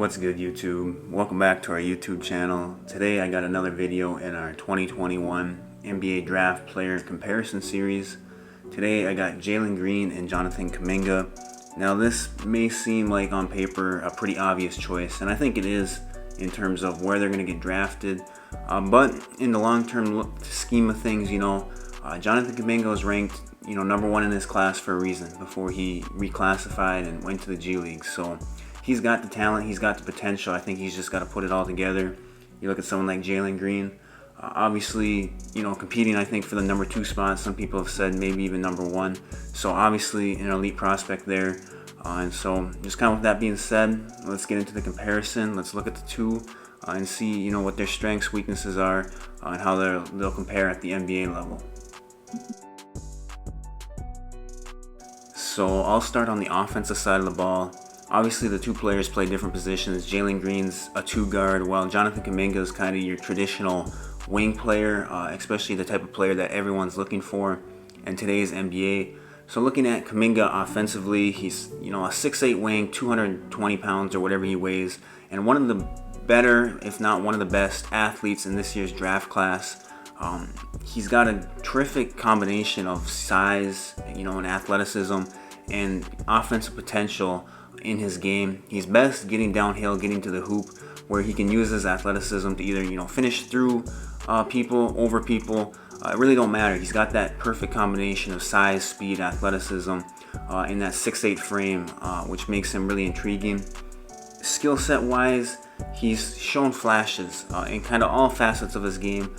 What's good, YouTube? Welcome back to our YouTube channel. Today I got another video in our 2021 NBA Draft Player Comparison Series. Today I got Jalen Green and Jonathan Kuminga. Now this may seem like on paper a pretty obvious choice, and I think it is in terms of where they're going to get drafted. But in the long-term scheme of things, Jonathan Kuminga was ranked, number one in this class for a reason before he reclassified and went to the G League. So he's got the talent, he's got the potential. I think he's just got to put it all together. You look at someone like Jalen Green, obviously, competing, I think, for the number 2 spot. Some people have said maybe even number 1. So obviously an elite prospect there. And so just kind of with that being said, let's get into the comparison. Let's look at the two and see, what their strengths, weaknesses are, and how they'll compare at the NBA level. So I'll start on the offensive side of the ball. Obviously, the two players play different positions. Jalen Green's a 2 guard, while Jonathan Kuminga is kind of your traditional wing player, especially the type of player that everyone's looking for in today's NBA. So looking at Kuminga offensively, he's a 6'8" wing, 220 pounds or whatever he weighs, and one of the better, if not one of the best athletes in this year's draft class. He's got a terrific combination of size, and athleticism and offensive potential in his game. He's best getting downhill, getting to the hoop, where he can use his athleticism to either finish through people, over people. It really don't matter. He's got that perfect combination of size, speed, athleticism in that 6'8" frame, which makes him really intriguing. Skill set wise, he's shown flashes in kind of all facets of his game.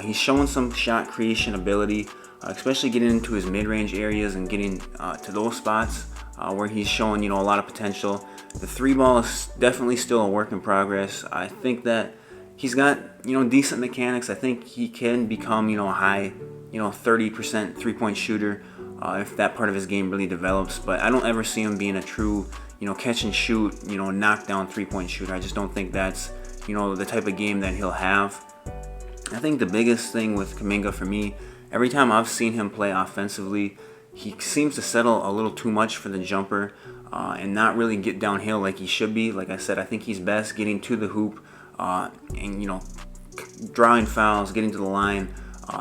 He's shown some shot creation ability, especially getting into his mid-range areas and getting to those spots where he's showing a lot of potential. The 3 ball is definitely still a work in progress. I think that he's got decent mechanics. I think he can become a high 30% 3-point shooter if that part of his game really develops. But I don't ever see him being a true catch and shoot knockdown 3-point shooter. I just don't think that's the type of game that he'll have. I think the biggest thing with Kuminga for me, every time I've seen him play offensively, he seems to settle a little too much for the jumper and not really get downhill like he should be. Like I said, I think he's best getting to the hoop and drawing fouls, getting to the line,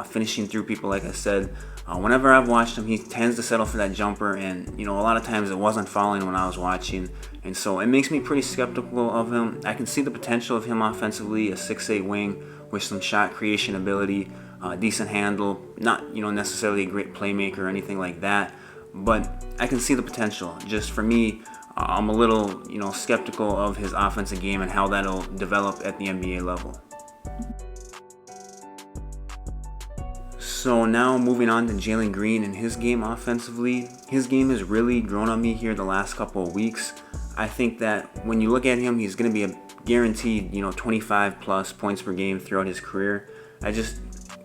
finishing through people. Like I said, whenever I've watched him, he tends to settle for that jumper, and a lot of times it wasn't falling when I was watching, and so it makes me pretty skeptical of him. I can see the potential of him offensively, a 6'8" wing with some shot creation ability, decent handle, not necessarily a great playmaker or anything like that, but I can see the potential. Just for me, I'm a little skeptical of his offensive game and how that'll develop at the NBA level. So now moving on to Jalen Green and his game offensively. His game has really grown on me here the last couple of weeks. I think that when you look at him, he's going to be a guaranteed 25 plus points per game throughout his career. I just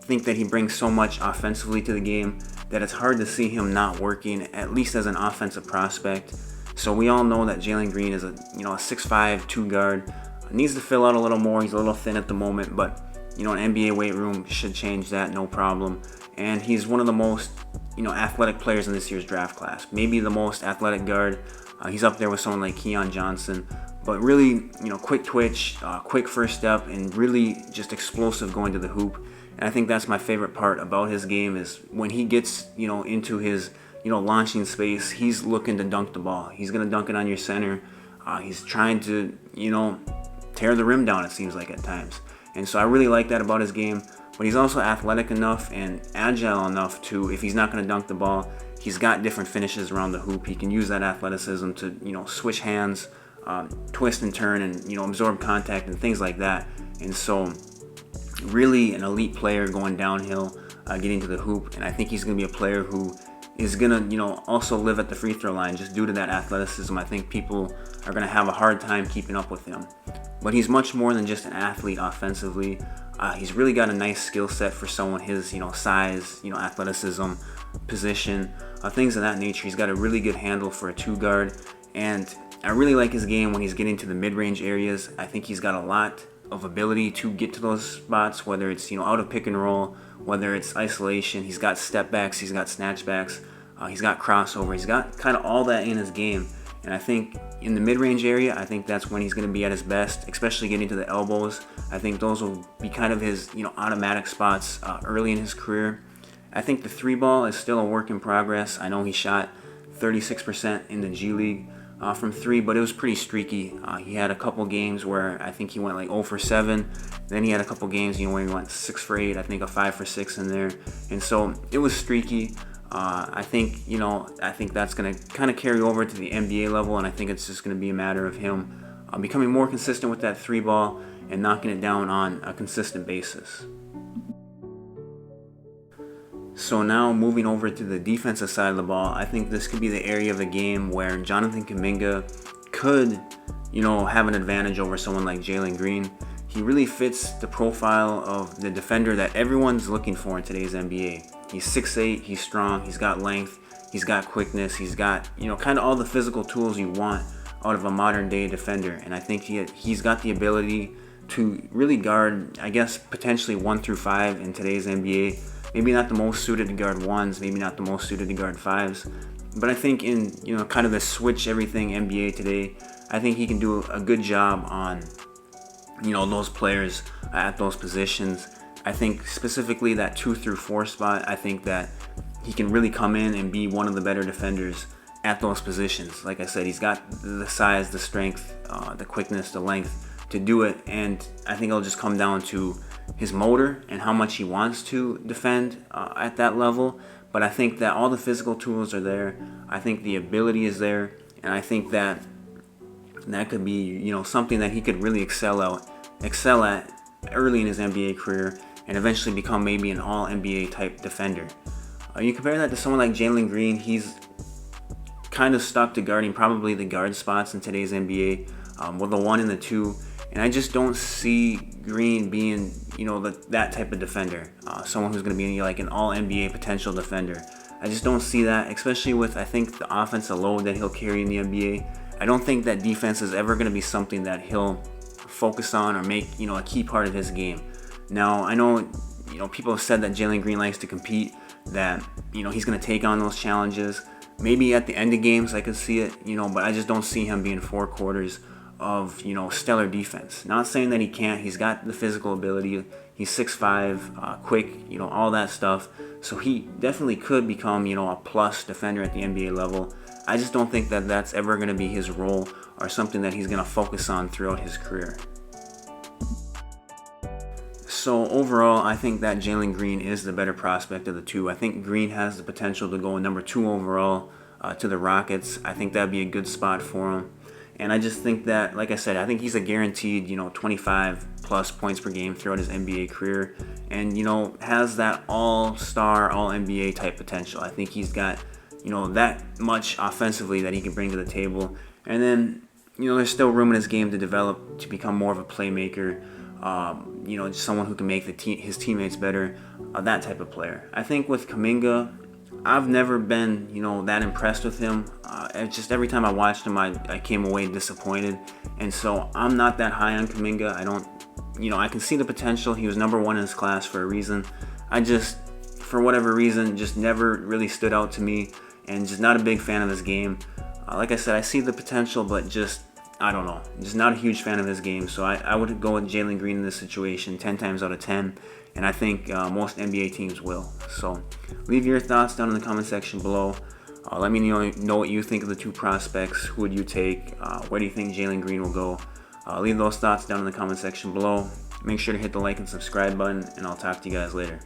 think that he brings so much offensively to the game that it's hard to see him not working, at least as an offensive prospect. So we all know that Jalen Green is a 6'5" 2 guard. Needs to fill out a little more. He's a little thin at the moment, but an NBA weight room should change that, no problem. And he's one of the most athletic players in this year's draft class. Maybe the most athletic guard. He's up there with someone like Keon Johnson. But really, quick twitch, quick first step, and really just explosive going to the hoop. And I think that's my favorite part about his game is when he gets into his launching space, he's looking to dunk the ball. He's gonna dunk it on your center. He's trying to tear the rim down, it seems like at times. And so I really like that about his game. But he's also athletic enough and agile enough to, if he's not going to dunk the ball, he's got different finishes around the hoop. He can use that athleticism to switch hands, twist and turn, and absorb contact and things like that. And so really an elite player going downhill, getting to the hoop. And I think he's going to be a player who is going to also live at the free throw line just due to that athleticism. I think people are going to have a hard time keeping up with him. But he's much more than just an athlete offensively. He's really got a nice skill set for someone his size, athleticism, position, things of that nature. He's got a really good handle for a 2 guard, and I really like his game when he's getting to the mid-range areas. I think he's got a lot of ability to get to those spots, whether it's out of pick and roll, whether it's isolation. He's got step backs, he's got snatch backs, he's got crossover. He's got kind of all that in his game. And I think in the mid-range area, I think that's when he's going to be at his best, especially getting to the elbows. I think those will be kind of his, automatic spots early in his career. I think the 3-ball is still a work in progress. I know he shot 36% in the G League from 3, but it was pretty streaky. He had a couple games where I think he went like 0 for 7. Then he had a couple games, where he went 6 for 8. I think a 5 for 6 in there, and so it was streaky. I think that's going to kind of carry over to the NBA level, and I think it's just going to be a matter of him becoming more consistent with that 3-ball and knocking it down on a consistent basis. So now moving over to the defensive side of the ball, I think this could be the area of the game where Jonathan Kuminga could, have an advantage over someone like Jalen Green. He really fits the profile of the defender that everyone's looking for in today's NBA. He's 6'8", he's strong, he's got length, he's got quickness, he's got, kind of all the physical tools you want out of a modern day defender. And I think he's got the ability to really guard, I guess, potentially 1 through 5 in today's NBA. Maybe not the most suited to guard 1s, maybe not the most suited to guard 5s. But I think in, kind of the switch everything NBA today, I think he can do a good job on, those players at those positions. I think specifically that 2 through 4 spot, I think that he can really come in and be one of the better defenders at those positions. Like I said, he's got the size, the strength, the quickness, the length to do it. And I think it'll just come down to his motor and how much he wants to defend at that level. But I think that all the physical tools are there. I think the ability is there. And I think that could be, something that he could really excel at early in his NBA career and eventually become maybe an all-NBA type defender. You compare that to someone like Jalen Green, he's kind of stuck to guarding probably the guard spots in today's NBA, with the 1 and the 2. And I just don't see Green being, that type of defender, someone who's going to be like an all-NBA potential defender. I just don't see that, especially with, I think, the offensive load that he'll carry in the NBA. I don't think that defense is ever going to be something that he'll focus on or make, a key part of his game. Now, I know, people have said that Jalen Green likes to compete, that, he's going to take on those challenges. Maybe at the end of games I could see it, but I just don't see him being 4 quarters of, stellar defense. Not saying that he can't. He's got the physical ability. He's 6'5", quick, all that stuff. So he definitely could become, a plus defender at the NBA level. I just don't think that that's ever going to be his role or something that he's going to focus on throughout his career. So overall, I think that Jalen Green is the better prospect of the two. I think Green has the potential to go number 2 overall to the Rockets. I think that'd be a good spot for him. And I just think that, like I said, I think he's a guaranteed, 25 plus points per game throughout his NBA career, and, has that all-star, all-NBA type potential. I think he's got, that much offensively that he can bring to the table. And then, there's still room in his game to develop to become more of a playmaker, just someone who can make his teammates better, that type of player. I think with Kuminga, I've never been, that impressed with him. Just every time I watched him, I came away disappointed. And so I'm not that high on Kuminga. I don't, I can see the potential. He was number 1 in his class for a reason. I just, for whatever reason, just never really stood out to me, and just not a big fan of his game. Like I said, I see the potential, but just, I don't know. Just not a huge fan of his game. So I would go with Jalen Green in this situation 10 times out of 10. And I think most NBA teams will. So leave your thoughts down in the comment section below. Let me know what you think of the 2 prospects. Who would you take? Where do you think Jalen Green will go? Leave those thoughts down in the comment section below. Make sure to hit the like and subscribe button, and I'll talk to you guys later.